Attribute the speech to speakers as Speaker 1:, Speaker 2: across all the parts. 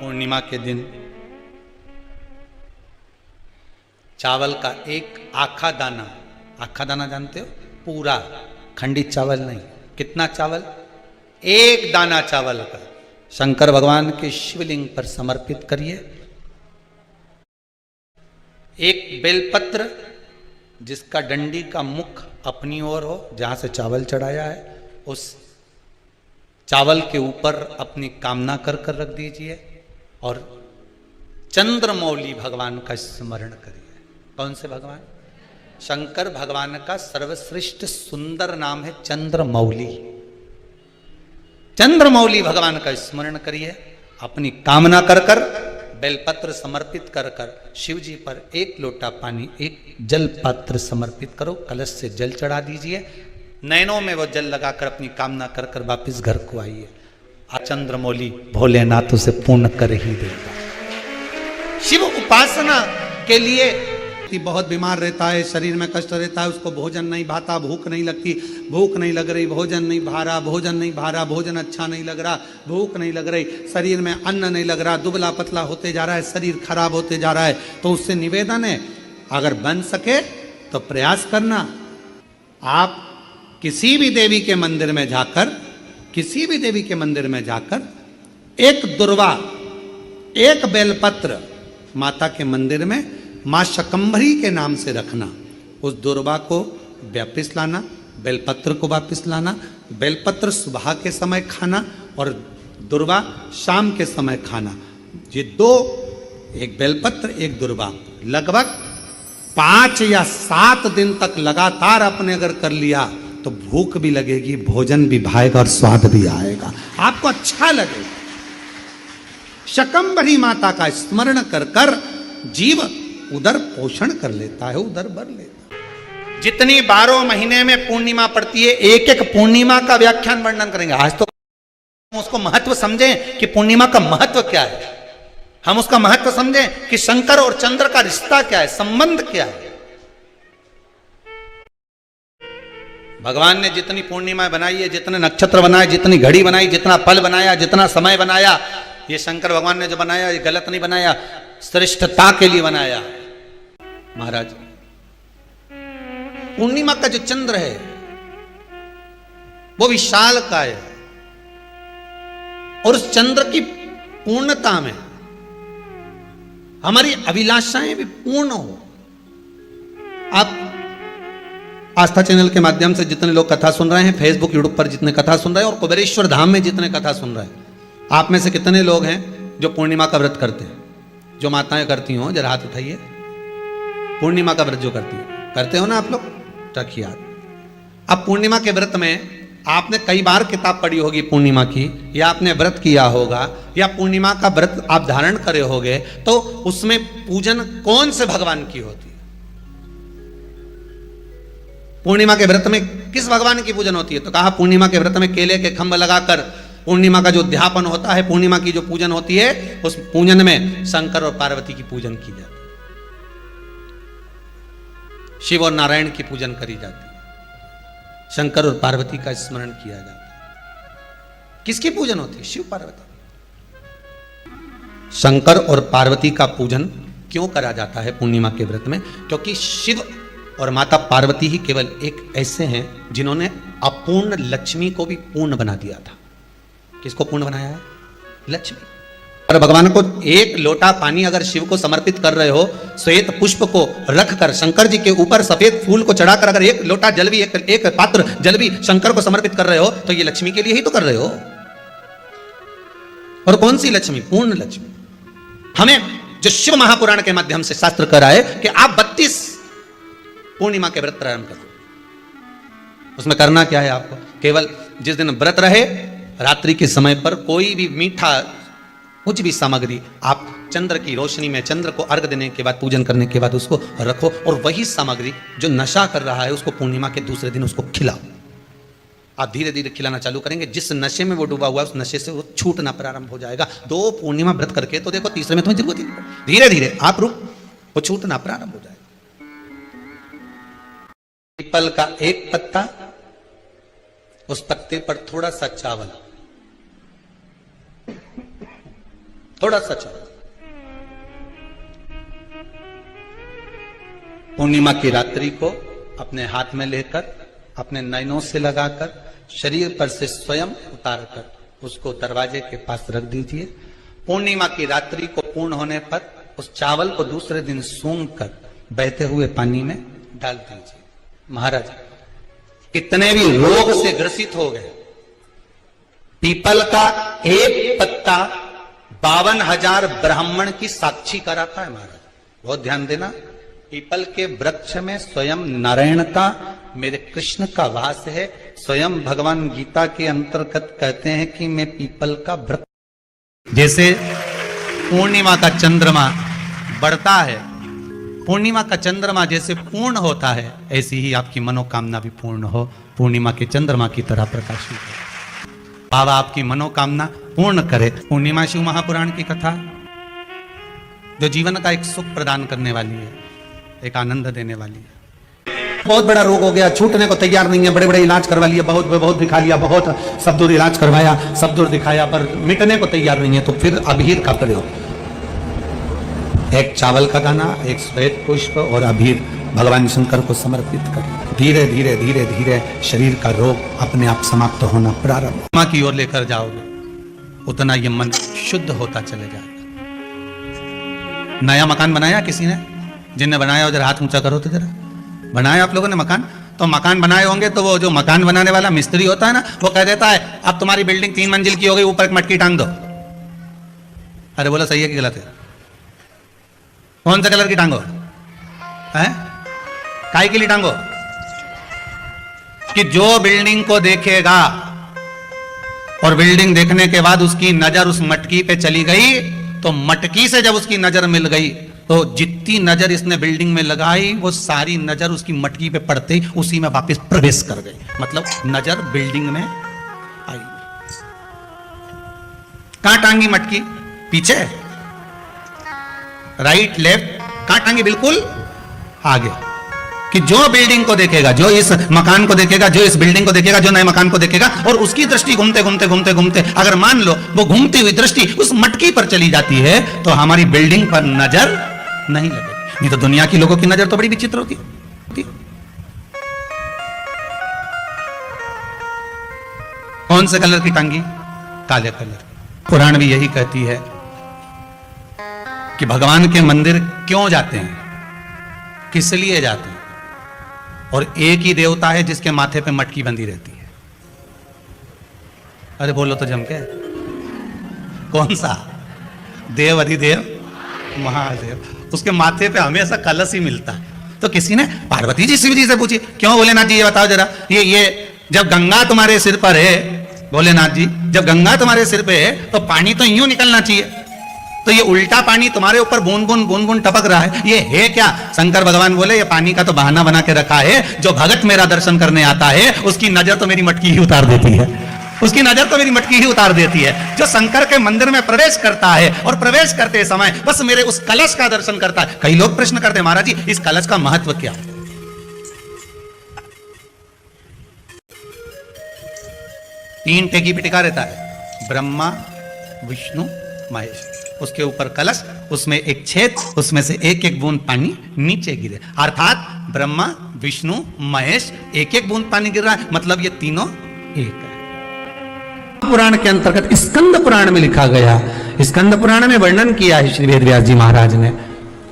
Speaker 1: पूर्णिमा के दिन चावल का एक आखा दाना जानते हो, पूरा खंडित चावल नहीं, कितना चावल, एक दाना चावल का शंकर भगवान के शिवलिंग पर समर्पित करिए। एक बेलपत्र जिसका डंडी का मुख अपनी ओर हो, जहां से चावल चढ़ाया है, उस चावल के ऊपर अपनी कामना कर कर रख दीजिए और चंद्रमौली भगवान का स्मरण करिए। कौन से भगवान? शंकर भगवान का सर्वश्रेष्ठ सुंदर नाम है चंद्रमौली। चंद्रमौली भगवान का स्मरण करिए, अपनी कामना कर कर बेलपत्र समर्पित कर कर शिव जी पर एक लोटा पानी, एक जल पात्र समर्पित करो, कलश से जल चढ़ा दीजिए, नैनों में वो जल लगाकर अपनी कामना कर कर वापिस घर को आइए। चंद्रमौली भोलेनाथ उसे पूर्ण कर ही देगा। शिव उपासना के लिए बहुत बीमार रहता है, शरीर में कष्ट रहता है, उसको भोजन नहीं भाता, भूख नहीं लगती, भूख नहीं लग रही, भोजन नहीं भा रहा, भोजन नहीं भा रहा, भोजन अच्छा नहीं लग रहा, भूख नहीं लग रही, शरीर में अन्न नहीं लग रहा, दुबला पतला होते जा रहा है, शरीर खराब होते जा रहा है, तो उससे निवेदन है, अगर बन सके तो प्रयास करना। आप किसी भी देवी के मंदिर में जाकर, किसी भी देवी के मंदिर में जाकर एक दुर्वा, एक बेलपत्र माता के मंदिर में मां शकंभरी के नाम से रखना। उस दुर्वा को वापिस लाना, बेलपत्र को वापिस लाना। बेलपत्र सुबह के समय खाना और दुर्वा शाम के समय खाना। ये दो, एक बेलपत्र एक दुर्वा, लगभग 5 या 7 दिन तक लगातार आपने अगर कर लिया तो भूख भी लगेगी, भोजन भी भाएगा और स्वाद भी आएगा, आपको अच्छा लगेगा। शकंभरी माता का स्मरण कर कर जीव उदर पोषण कर लेता है, उदर भर लेता है। जितनी 12 महीने में पूर्णिमा पड़ती है, एक एक पूर्णिमा का व्याख्यान वर्णन करेंगे। आज तो उसको महत्व समझें कि पूर्णिमा का महत्व क्या है, हम उसका महत्व समझें कि शंकर और चंद्र का रिश्ता क्या है, संबंध क्या है। भगवान ने जितनी पूर्णिमा बनाई है, जितने नक्षत्र बनाए, जितनी घड़ी बनाई, जितना पल बनाया, जितना समय बनाया, ये शंकर भगवान ने जो बनाया ये गलत नहीं बनाया, श्रेष्ठता के लिए बनाया। महाराज, पूर्णिमा का जो चंद्र है वो विशाल का है और उस चंद्र की पूर्णता में हमारी अभिलाषाएं भी पूर्ण हो। आप आस्था चैनल के माध्यम से जितने लोग कथा सुन रहे हैं, फेसबुक यूट्यूब पर जितने कथा सुन रहे हैं और कुबेरेश्वर धाम में जितने कथा सुन रहे हैं, आप में से कितने लोग हैं जो पूर्णिमा का व्रत करते हैं? जो माताएं करती हो जरा हाथ उठाइए। पूर्णिमा का व्रत जो करते हो ना आप लोग, रखिए हाथ। अब पूर्णिमा के व्रत में आपने कई बार किताब पढ़ी होगी पूर्णिमा की, या आपने व्रत किया होगा, या पूर्णिमा का व्रत आप धारण करे होगे, तो उसमें पूजन कौन से भगवान की होती है? पूर्णिमा के व्रत में किस भगवान की पूजन होती है? तो कहा पूर्णिमा के व्रत में केले के खंभ लगाकर पूर्णिमा का जो अध्यापन होता है, पूर्णिमा की जो पूजन होती है, उस पूजन में शंकर और पार्वती की पूजन की जाती है, शिव और नारायण की पूजन करी जाती है, शंकर और पार्वती का स्मरण किया जाता है। किसकी पूजन होती है? शिव पार्वती। शंकर और पार्वती का पूजन क्यों करा जाता है पूर्णिमा के व्रत में? क्योंकि शिव और माता पार्वती ही केवल एक ऐसे हैं जिन्होंने अपूर्ण लक्ष्मी को भी पूर्ण बना दिया था। किसको पूर्ण बनाया है? लक्ष्मी। और भगवान को एक लोटा पानी अगर शिव को समर्पित कर रहे हो, श्वेत पुष्प को रखकर शंकर जी के ऊपर सफेद फूल को चढ़ाकर अगर एक लोटा जल भी, एक पात्र जल भी शंकर को समर्पित कर रहे हो, तो ये लक्ष्मी के लिए ही तो कर रहे हो। और कौन सी लक्ष्मी? पूर्ण लक्ष्मी। हमें जो शिव महापुराण के माध्यम से शास्त्र कर रहा है कि आप 32 पूर्णिमा के व्रत प्रारंभ करो। उसमें करना क्या है आपको? केवल जिस दिन व्रत रहे, रात्रि के समय पर कोई भी मीठा, कुछ भी सामग्री आप चंद्र की रोशनी में, चंद्र को अर्घ देने के बाद, पूजन करने के बाद उसको रखो, और वही सामग्री जो नशा कर रहा है उसको पूर्णिमा के दूसरे दिन उसको खिलाओ। आप धीरे धीरे खिलाना चालू करेंगे, जिस नशे में वो डूबा हुआ है उस नशे से वो छूटना प्रारंभ हो जाएगा। 2 पूर्णिमा व्रत करके तो देखो, तीसरे में तुम्हें जरूरत ही नहीं, धीरे धीरे आप रुक, वो छूटना प्रारंभ हो जाएगा। पीपल का एक पत्ता, उस पत्ते पर थोड़ा सा चावल, थोड़ा सा चलो। पूर्णिमा की रात्रि को अपने हाथ में लेकर, अपने नयनों से लगाकर, शरीर पर से स्वयं उतारकर उसको दरवाजे के पास रख दीजिए। पूर्णिमा की रात्रि को पूर्ण होने पर उस चावल को दूसरे दिन सूंघ कर बहते हुए पानी में डाल दीजिए। महाराज, कितने भी रोग से ग्रसित हो गए, पीपल का एक पत्ता 52,000 ब्राह्मण की साक्षी कराता है। महाराज बहुत ध्यान देना, पीपल के वृक्ष में स्वयं नारायण का, मेरे कृष्ण का वास है। स्वयं भगवान गीता के अंतर्गत कहते हैं कि मैं पीपल का वृक्ष। जैसे पूर्णिमा का चंद्रमा बढ़ता है, पूर्णिमा का चंद्रमा जैसे पूर्ण होता है, ऐसी ही आपकी मनोकामना भी पूर्ण हो, पूर्णिमा के चंद्रमा की तरह प्रकाशित हो। बाबा आपकी मनोकामना पूर्ण करे। पूर्णिमा शिव महापुराण की कथा जो जीवन का एक सुख प्रदान करने वाली है, एक आनंद देने वाली है। बहुत बड़ा रोग हो गया, छूटने को तैयार नहीं है, बड़े बड़े इलाज करवा लिया, बहुत दिखा लिया, बहुत सब दूर इलाज करवाया, सब दूर दिखाया, पर मिटने को तैयार नहीं है, तो फिर अबीर का प्रयोग, एक चावल का दाना, एक श्वेत पुष्प और अबीर भगवान शंकर को समर्पित कर धीरे धीरे धीरे धीरे शरीर का रोग अपने आप समाप्त होना प्रारंभ। मां की ओर लेकर जाओगे उतना ये मन शुद्ध होता चले जाएगा। नया मकान बनाया किसी ने, जिनने बनाया हो जरा हाथ ऊंचा करो तो जरा। बनाया आप लोगों ने मकान? तो मकान बनाए होंगे तो वो जो मकान बनाने वाला मिस्त्री होता है ना, वो कह देता है अब तुम्हारी बिल्डिंग 3 मंजिल की हो गई, ऊपर एक मटकी टांग दो। अरे बोला सही है कि गलत है? कौन सा कलर की टांगो है? काय के लिए टांगो? कि जो बिल्डिंग को देखेगा और बिल्डिंग देखने के बाद उसकी नजर उस मटकी पे चली गई, तो मटकी से जब उसकी नजर मिल गई तो जितनी नजर इसने बिल्डिंग में लगाई वो सारी नजर उसकी मटकी पे पड़ते ही उसी में वापस प्रवेश कर गई। मतलब नजर बिल्डिंग में आई। कहां टांगी मटकी? पीछे, राइट लेफ्ट, कहां टांगी? बिल्कुल आगे। कि जो बिल्डिंग को देखेगा, जो इस मकान को देखेगा, जो इस बिल्डिंग को देखेगा, जो नए मकान को देखेगा, और उसकी दृष्टि घूमते घूमते घूमते घूमते अगर मान लो वो घूमती हुई दृष्टि उस मटकी पर चली जाती है, तो हमारी बिल्डिंग पर नजर नहीं लगेगी। नहीं तो दुनिया की लोगों की नजर तो बड़ी विचित्र होती है। कौन से कलर की टांगी? काले कलर। पुराण भी यही कहती है कि भगवान के मंदिर क्यों जाते हैं, किस लिए जाते हैं, और एक ही देवता है जिसके माथे पे मटकी बंधी रहती है। अरे बोलो तो जम के, कौन सा? देव अधिदेव महादेव, उसके माथे पे हमेशा कलश ही मिलता है। तो किसी ने पार्वती जी शिव जी से पूछी, क्यों भोलेनाथ जी ये बताओ जरा, ये जब गंगा तुम्हारे सिर पर है, भोलेनाथ जी जब गंगा तुम्हारे सिर पे है तो पानी तो यूं निकलना चाहिए, तो ये उल्टा पानी तुम्हारे ऊपर बूंद बूंद टपक रहा है, ये है क्या? शंकर भगवान बोले ये पानी का तो बहाना बना के रखा है, जो भगत मेरा दर्शन करने आता है उसकी नजर तो मेरी मटकी ही उतार देती है, उसकी नजर तो मेरी मटकी ही उतार देती है। जो शंकर के मंदिर में प्रवेश करता है और प्रवेश करते समय बस मेरे उस कलश का दर्शन करता है। कई लोग प्रश्न करते हैं, महाराज जी इस कलश का महत्व क्या है? 3 टेकी पिटिका रहता है, ब्रह्मा विष्णु महेश, उसके ऊपर कलश, उसमें एक छेद, उसमें से एक एक बूंद पानी नीचे गिरे, अर्थात ब्रह्मा विष्णु महेश एक एक बूंद पानी गिर रहा है, मतलब ये तीनों एक है। पुराण के अंतर्गत स्कंद पुराण में लिखा गया, स्कंद पुराण में वर्णन किया है श्री वेदव्यास जी महाराज ने,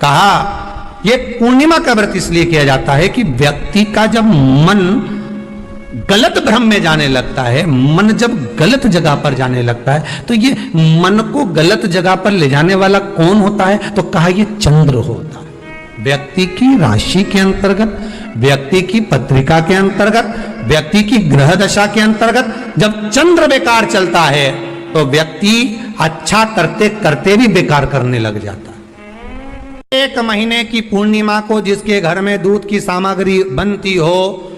Speaker 1: कहा ये पूर्णिमा का व्रत इसलिए किया जाता है कि व्यक्ति का जब मन गलत भ्रम में जाने लगता है, मन जब गलत जगह पर जाने लगता है, तो ये मन को गलत जगह पर ले जाने वाला कौन होता है? तो कहा ये चंद्र होता है। व्यक्ति की राशि के अंतर्गत, व्यक्ति की पत्रिका के अंतर्गत, व्यक्ति की ग्रह दशा के अंतर्गत जब चंद्र बेकार चलता है तो व्यक्ति अच्छा करते करते भी बेकार करने लग जाता है। 1 महीने की पूर्णिमा को जिसके घर में दूध की सामग्री बनती हो,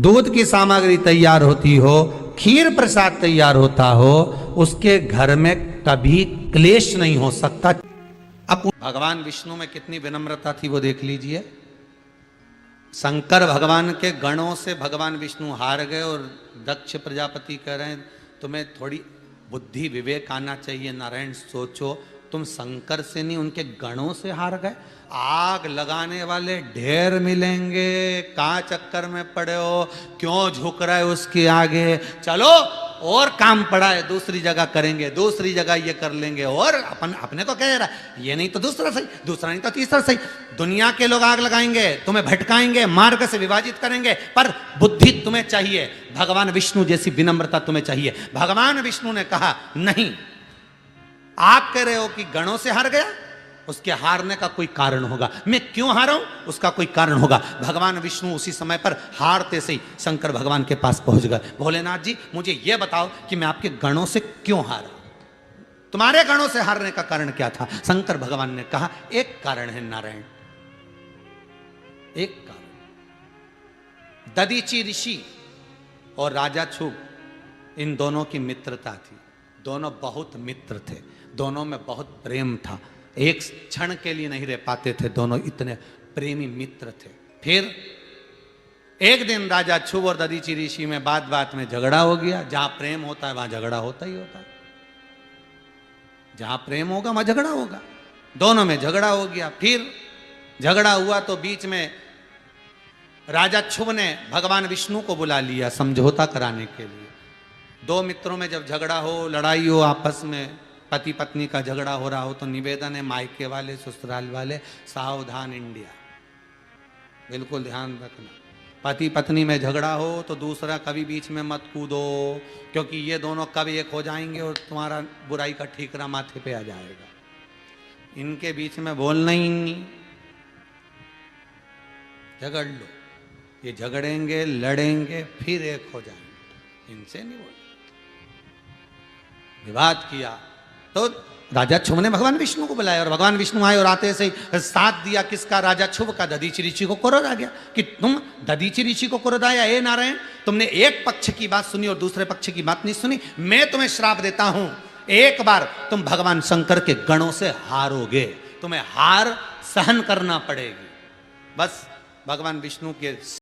Speaker 1: दूध की सामग्री तैयार होती हो, खीर प्रसाद तैयार होता हो, उसके घर में कभी क्लेश नहीं हो सकता। अब भगवान विष्णु में कितनी विनम्रता थी वो देख लीजिए। शंकर भगवान के गणों से भगवान विष्णु हार गए और दक्ष प्रजापति कह रहे हैं तुम्हें थोड़ी बुद्धि विवेक आना चाहिए, नारायण सोचो, तुम शंकर से नहीं उनके गणों से हार गए। आग लगाने वाले ढेर मिलेंगे, कहाँ चक्कर में पड़े हो, क्यों झुक रहे हो उसके आगे, चलो और काम पड़ा है दूसरी जगह करेंगे, दूसरी जगह ये कर लेंगे, और अपने को कह रहा है ये नहीं तो दूसरा सही, दूसरा नहीं तो तीसरा सही। दुनिया के लोग आग लगाएंगे, तुम्हें भटकाएंगे, मार्ग से विभाजित करेंगे, पर बुद्धि तुम्हें चाहिए, भगवान विष्णु जैसी विनम्रता तुम्हें चाहिए। भगवान विष्णु ने कहा नहीं, आप कह रहे हो कि गणों से हार गया, उसके हारने का कोई कारण होगा, मैं क्यों हारा हूं उसका कोई कारण होगा। भगवान विष्णु उसी समय पर हारते से ही शंकर भगवान के पास पहुंच गए। भोलेनाथ जी मुझे यह बताओ कि मैं आपके गणों से क्यों हारा, तुम्हारे गणों से हारने का कारण क्या था। शंकर भगवान ने कहा एक कारण है नारायण, एक कारण। दधीची ऋषि और राजा छुब इन दोनों की मित्रता थी, दोनों बहुत मित्र थे, दोनों में बहुत प्रेम था, एक क्षण के लिए नहीं रह पाते थे, दोनों इतने प्रेमी मित्र थे। फिर एक दिन राजा छुब और दधीची ऋषि में बात बात में झगड़ा हो गया। जहां प्रेम होता है वहां झगड़ा होता ही होता है, जहां प्रेम होगा वहां झगड़ा होगा, दोनों में झगड़ा हो गया। फिर झगड़ा हुआ तो बीच में राजा छुब ने भगवान विष्णु को बुला लिया समझौता कराने के लिए। दो मित्रों में जब झगड़ा हो, लड़ाई हो, आपस में पति पत्नी का झगड़ा हो रहा हो, तो निवेदन है मायके वाले ससुराल वाले सावधान इंडिया, बिल्कुल ध्यान रखना। पति पत्नी में झगड़ा हो तो दूसरा कभी बीच में मत कूदो, क्योंकि ये दोनों कब एक हो जाएंगे और तुम्हारा बुराई का ठीकरा माथे पे आ जाएगा। इनके बीच में बोलना ही नहीं, झगड़ लो, ये झगड़ेंगे लड़ेंगे फिर एक हो जाएंगे, इनसे नहीं बोल। विवाद किया तो राजा छुब ने भगवान विष्णु को बुलाया और भगवान विष्णु आए और आते से साथ दिया किसका, राजा छुब का। दधीची ऋषि को क्रोध आ गया कि तुम दधीची ऋषि को क्रोध आया, हे नारायण तुमने एक पक्ष की बात सुनी और दूसरे पक्ष की बात नहीं सुनी, मैं तुम्हें श्राप देता हूं, एक बार तुम भगवान शंकर के गणों से हारोगे, तुम्हें हार सहन करना पड़ेगी। बस भगवान विष्णु के